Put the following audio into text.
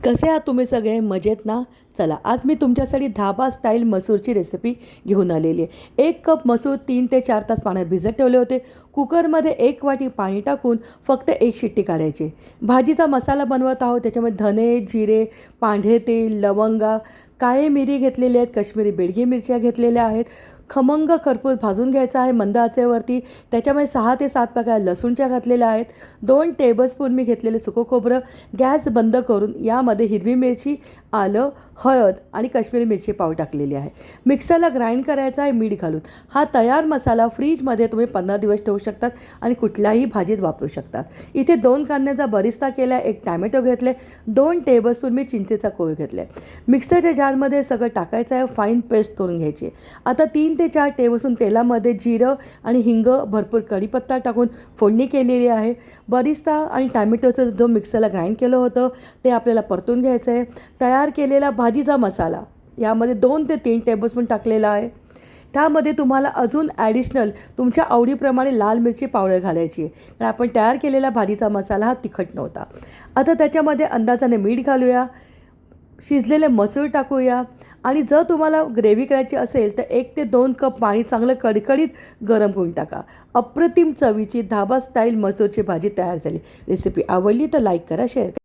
कसे आहात तुम्ही सगळे मजेत ना? चला आज मी तुमच्यासाठी धाबा स्टाईल मसूरची रेसिपी घेऊन आलेली आहे. 1 कप मसूर 3 ते 4 तास पाण्यात भिजत ठेवले होते. कुकरमध्ये 1 वाटी पाणी टाकून फक्त 1 शिट्टी काढायची. भाजीचा मसाला बनवत आहोत, त्याच्यामध्ये धने, जिरे, पांढरे तेल, लवंगा, काळी मिरी घेतलेली आहेत, काश्मीरी बेडगी मिरच्या घेतलेल्या आहेत. खमंग खरपूस भाजून घ्यायचा आहे मंद आचेवरती. त्याच्यामध्ये 6 ते 7 पाकळ्या लसूणच्या घातलेल्या आहेत. 2 टेबलस्पून मी घेतलेले सुकं खोबरं. गॅस बंद करून यामध्ये हिरवी मिरची, आलं, हळद आणि काश्मीरी मिरची पाव टाकलेली आहे. मिक्सरला ग्राइंड करायचा आहे मीठ घालून. हा तयार मसाला फ्रीजमध्ये तुम्ही 15 दिवस ठेवू शकतात आणि कुठल्याही भाजीत वापरू शकतात. इथे 2 कांद्याचा बरिस्ता केला, 1 टॅमॅटो घेतले, 2 टेबलस्पून मी चिंचेचा कोळ घेतले. मिक्सरच्या जारमध्ये सगळं टाकायचं आहे, फाईन पेस्ट करून घ्यायची. आता 3 ते 4 टेबलस्पून तेलामध्ये जिरं आणि हिंग, भरपूर कढीपत्ता टाकून फोडणी केलेली आहे. बरिस्ता आणि टॅमॅटोचं जो मिक्सरला ग्राइंड केलं होतं ते आपल्याला परतून घ्यायचं आहे. तयार केलेला भाजीचा मसाला यामध्ये 2 ते 3 टेबलस्पून टाकलेला आहे. त्यामध्ये तुम्हाला अजून ॲडिशनल तुमच्या आवडीप्रमाणे लाल मिरची पावडर घालायची आहे, कारण आपण तयार केलेला भाजीचा मसाला हा तिखट नव्हता. आता त्याच्यामध्ये अंदाजाने मीठ घालूया, शिजलेले मसूर टाकूया आणि जर तुम्हाला ग्रेव्ही करायची असेल तर 1 ते 2 कप पाणी चांगलं कडकडीत गरम होऊन टाका. अप्रतिम चवीची धाबा स्टाईल मसूरची भाजी तयार झाली. रेसिपी आवडली तर लाईक करा, शेअर करा.